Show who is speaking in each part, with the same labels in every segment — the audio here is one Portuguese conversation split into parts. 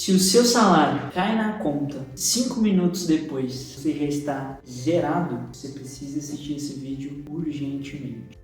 Speaker 1: Se o seu salário cai na conta 5 minutos depois, você já está zerado, você precisa assistir esse vídeo urgentemente.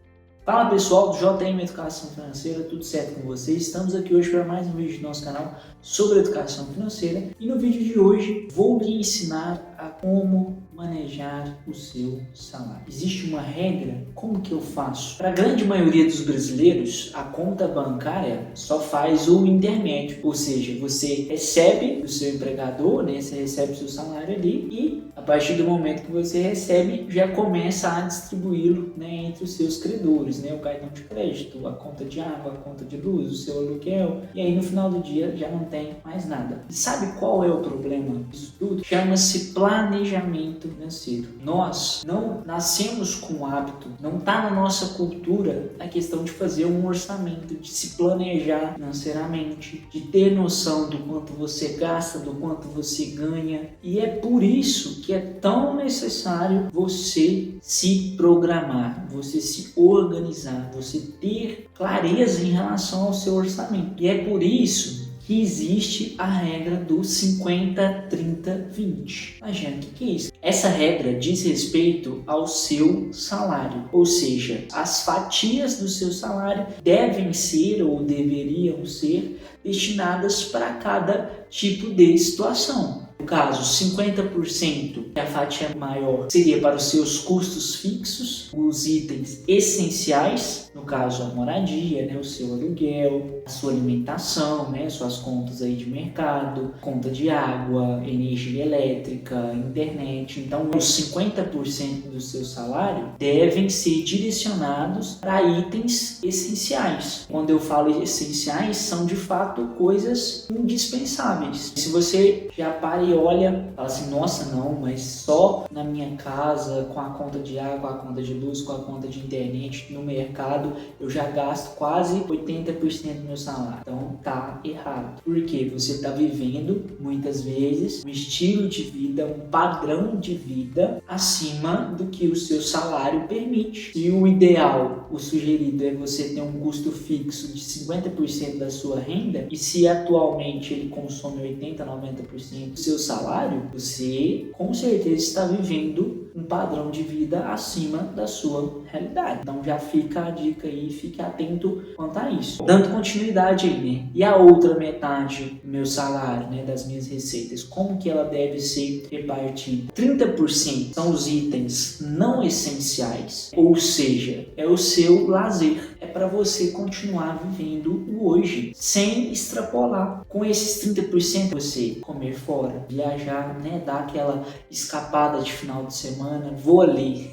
Speaker 1: Fala pessoal do JM Educação Financeira, tudo certo com vocês? Estamos aqui hoje para mais um vídeo do nosso canal sobre educação financeira e no vídeo de hoje vou lhe ensinar a como manejar o seu salário. Existe uma regra? Como que eu faço? Para a grande maioria dos brasileiros, a conta bancária só faz o intermédio, ou seja, você recebe do seu empregador, né? Você recebe o seu salário ali e a partir do momento que você recebe, já começa a distribuí-lo, né, entre os seus credores, né? O cartão de crédito, a conta de água, a conta de luz, o seu aluguel, e aí no final do dia já não tem mais nada. E sabe qual é o problema disso tudo? Chama-se planejamento financeiro. Nós não nascemos com o hábito, não está na nossa cultura a questão de fazer um orçamento, de se planejar financeiramente, de ter noção do quanto você gasta, do quanto você ganha, e é por isso que é tão necessário você se programar, você se organizar, você ter clareza em relação ao seu orçamento. E é por isso que existe a regra do 50-30-20. Imagina, o que é isso? Essa regra diz respeito ao seu salário, ou seja, as fatias do seu salário devem ser ou deveriam ser destinadas para cada tipo de situação. No caso, 50%, que a fatia maior, seria para os seus custos fixos, os itens essenciais, no caso a moradia, né, o seu aluguel, a sua alimentação, né, suas contas aí de mercado, conta de água, energia elétrica, internet. Então, os 50% do seu salário devem ser direcionados para itens essenciais. Quando eu falo essenciais, são de fato coisas indispensáveis. Se você já para e olha, fala assim, nossa, não, mas só na minha casa, com a conta de água, com a conta de luz, com a conta de internet, no mercado, eu já gasto quase 80% do meu salário. Então tá errado. Porque você está vivendo, muitas vezes, um estilo de vida, um padrão de vida acima do que o seu salário permite. E o ideal, o sugerido, é você ter um custo fixo de 50% da sua renda, e se atualmente ele consome 80-90% do seu salário, você com certeza está vivendo um padrão de vida acima da sua realidade. Então já fica a dica aí, fique atento quanto a isso. Dando continuidade aí, né? E a outra metade do meu salário, né, das minhas receitas, como que ela deve ser repartida? 30% são os itens não essenciais, ou seja, é o seu lazer. É para você continuar vivendo o hoje, sem extrapolar. Com esses 30%, você comer fora, viajar, né, dar aquela escapada de final de semana, vou ali.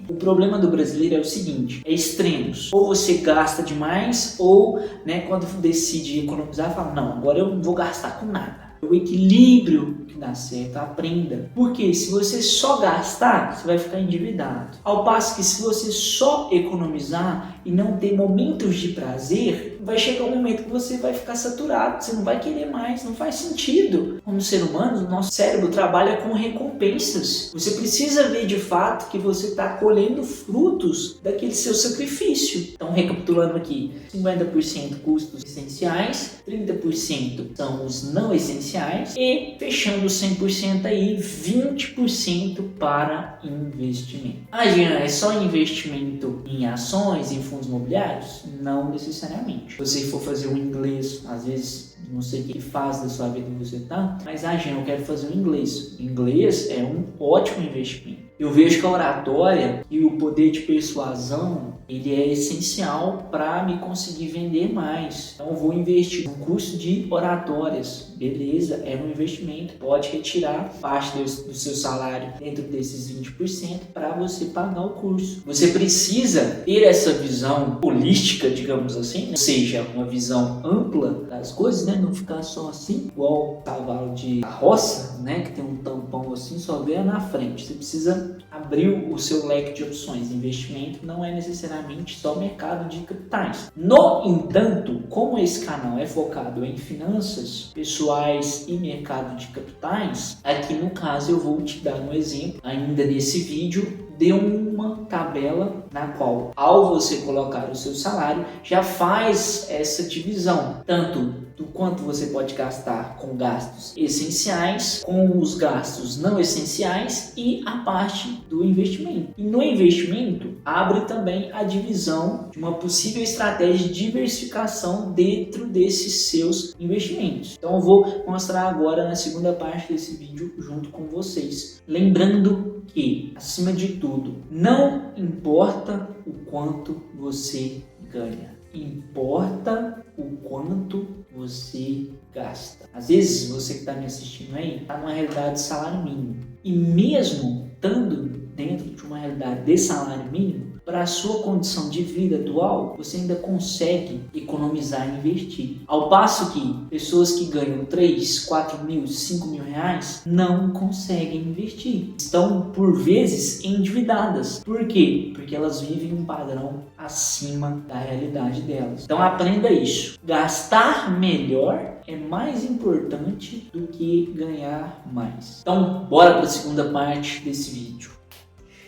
Speaker 1: O problema do brasileiro é o seguinte, é extremos. Ou você gasta demais, ou, né, quando decide economizar, fala, não, agora eu não vou gastar com nada. O equilíbrio que dá certo, aprenda. Porque se você só gastar, você vai ficar endividado. Ao passo que se você só economizar e não ter momentos de prazer, vai chegar um momento que você vai ficar saturado, você não vai querer mais, não faz sentido. Como ser humano, o nosso cérebro trabalha com recompensas. Você precisa ver de fato que você está colhendo frutos daquele seu sacrifício. Então, recapitulando aqui, 50% custos essenciais, 30% são os não essenciais e, fechando 100% aí, 20% para investimento. Ah, Jean, é só investimento em ações, em fundos imobiliários? Não necessariamente. Se você for fazer um inglês, às vezes, não sei que fase da sua vida você tá, mas Jean, eu quero fazer um inglês. Inglês é um ótimo investimento. Eu vejo que a oratória e o poder de persuasão, ele é essencial para me conseguir vender mais. Então eu vou investir no curso de oratórias. Beleza, é um investimento. Pode retirar parte do seu salário dentro desses 20% para você pagar o curso. Você precisa ter essa visão holística, digamos assim, né? Ou seja, uma visão ampla das coisas, né? Não ficar só assim, igual o cavalo de carroça, né? Que tem um tampão assim, só vê na frente. Você precisa abrir o seu leque de opções. Investimento não é necessariamente só mercado de capitais. No entanto, como esse canal é focado em finanças pessoais e mercado de capitais, aqui no caso eu vou te dar um exemplo, ainda nesse vídeo, de uma tabela na qual, ao você colocar o seu salário, já faz essa divisão, tanto do quanto você pode gastar com gastos essenciais, com os gastos não essenciais e a parte do investimento. E no investimento, abre também a divisão de uma possível estratégia de diversificação dentro desses seus investimentos. Então eu vou mostrar agora na segunda parte desse vídeo junto com vocês. Lembrando que, acima de tudo, não importa o quanto você ganha, importa o quanto você gasta. Às vezes você que está me assistindo aí está numa realidade de salário mínimo, e mesmo estando dentro de uma realidade de salário mínimo, para a sua condição de vida atual, você ainda consegue economizar e investir. Ao passo que pessoas que ganham 3, 4 mil, 5 mil reais não conseguem investir. Estão, por vezes, endividadas. Por quê? Porque elas vivem um padrão acima da realidade delas. Então aprenda isso. Gastar melhor é mais importante do que ganhar mais. Então, bora para a segunda parte desse vídeo.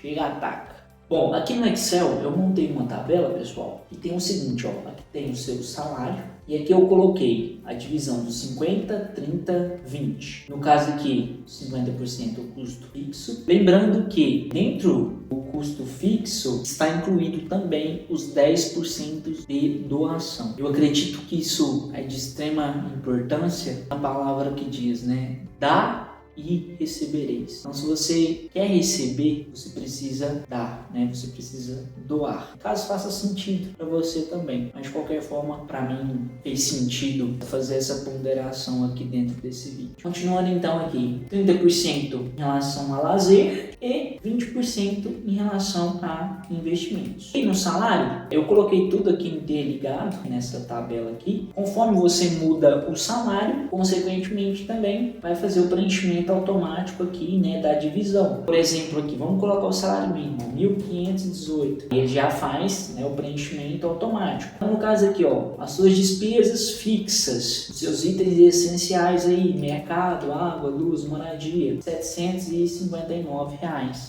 Speaker 1: Chega, ataca! Bom, aqui no Excel eu montei uma tabela, pessoal, que tem o seguinte, ó, aqui tem o seu salário e aqui eu coloquei a divisão dos 50, 30, 20. No caso aqui, 50% é o custo fixo. Lembrando que dentro do custo fixo está incluído também os 10% de doação. Eu acredito que isso é de extrema importância, a palavra que diz, né? Dá e recebereis. Então, se você quer receber, você precisa dar, né? Você precisa doar. Caso faça sentido para você também. Mas de qualquer forma, para mim fez sentido fazer essa ponderação aqui dentro desse vídeo. Continuando então aqui, 30% em relação a lazer e 20% em relação a investimentos. E no salário, eu coloquei tudo aqui interligado nessa tabela aqui. Conforme você muda o salário, consequentemente também vai fazer o preenchimento automático aqui, né, da divisão. Por exemplo, aqui, vamos colocar o salário mínimo, 1.518. Ele já faz, né, o preenchimento automático. Então, no caso aqui, ó, as suas despesas fixas, os seus itens essenciais aí, mercado, água, luz, moradia, R$ 759.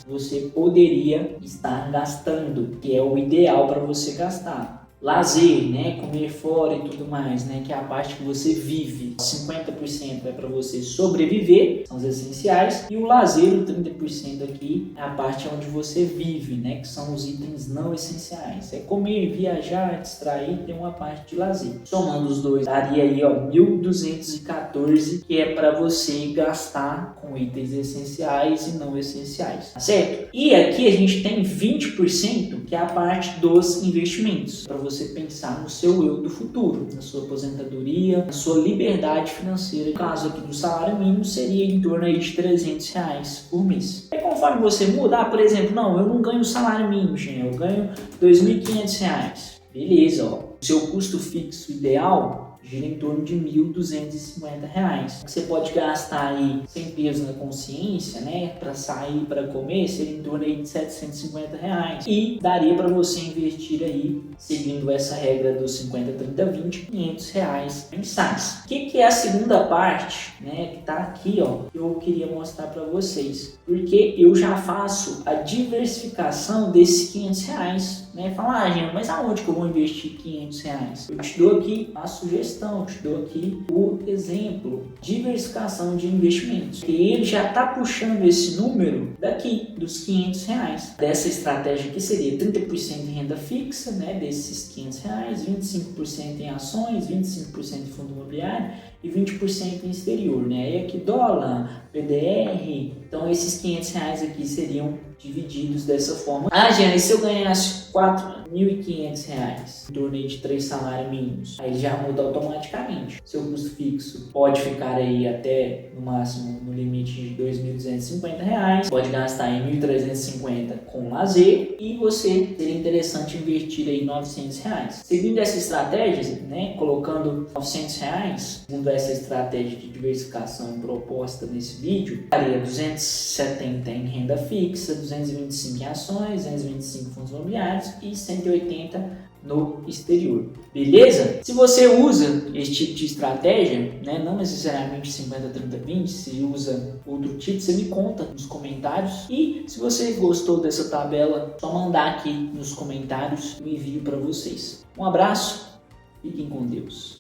Speaker 1: Você poderia estar gastando, que é o ideal para você gastar. Lazer, né, comer fora e tudo mais, né, que é a parte que você vive. 50% é para você sobreviver, são os essenciais, e o lazer, o 30% aqui, é a parte onde você vive, né, que são os itens não essenciais. É comer, viajar, distrair, tem uma parte de lazer. Somando os dois, daria aí, ó, 1.214, que é para você gastar com itens essenciais e não essenciais, tá certo? E aqui a gente tem 20%, que é a parte dos investimentos, para você pensar no seu eu do futuro, na sua aposentadoria, na sua liberdade financeira. No caso aqui do salário mínimo, seria em torno aí de R$300 por mês. E conforme você mudar, por exemplo, não, eu não ganho salário mínimo, gente, eu ganho R$2.500. Beleza, ó. O seu custo fixo ideal gira em torno de R$1.250. Você pode gastar aí sem peso na consciência, né? Para sair, para comer, seria em torno aí de R$750. E daria para você investir aí, seguindo essa regra dos 50, 30, 20, R$500 mensais. O que é a segunda parte, né? Que tá aqui, ó, que eu queria mostrar para vocês. Porque eu já faço a diversificação desses R$500, né? Fala, gente, mas aonde que eu vou investir R$500? Eu te dou aqui a sugestão, eu te dou aqui o exemplo, diversificação de investimentos. E ele já está puxando esse número daqui, dos R$500. Dessa estratégia aqui seria 30% em renda fixa, né? Desses R$500, 25% em ações, 25% em fundo imobiliário e 20% em exterior, né? E aqui dólar, PDR, então esses R$500 aqui seriam divididos dessa forma. Ah, Jean, e se eu ganhasse R$4.500, em torno de 3 salários mínimos? Aí já muda automaticamente. Seu custo fixo pode ficar aí até, no máximo, no limite de R$2.250, pode gastar em R$1.350 com lazer e você seria interessante investir aí R$900. Seguindo essa estratégia, né, colocando R$900, segundo essa estratégia de diversificação proposta nesse vídeo, daria 270 em renda fixa, 225 em ações, 225 em fundos imobiliários e 180 no exterior. Beleza? Se você usa esse tipo de estratégia, né, não necessariamente 50, 30, 20, se usa outro tipo, você me conta nos comentários. E se você gostou dessa tabela, só mandar aqui nos comentários, eu envio para vocês. Um abraço, fiquem com Deus.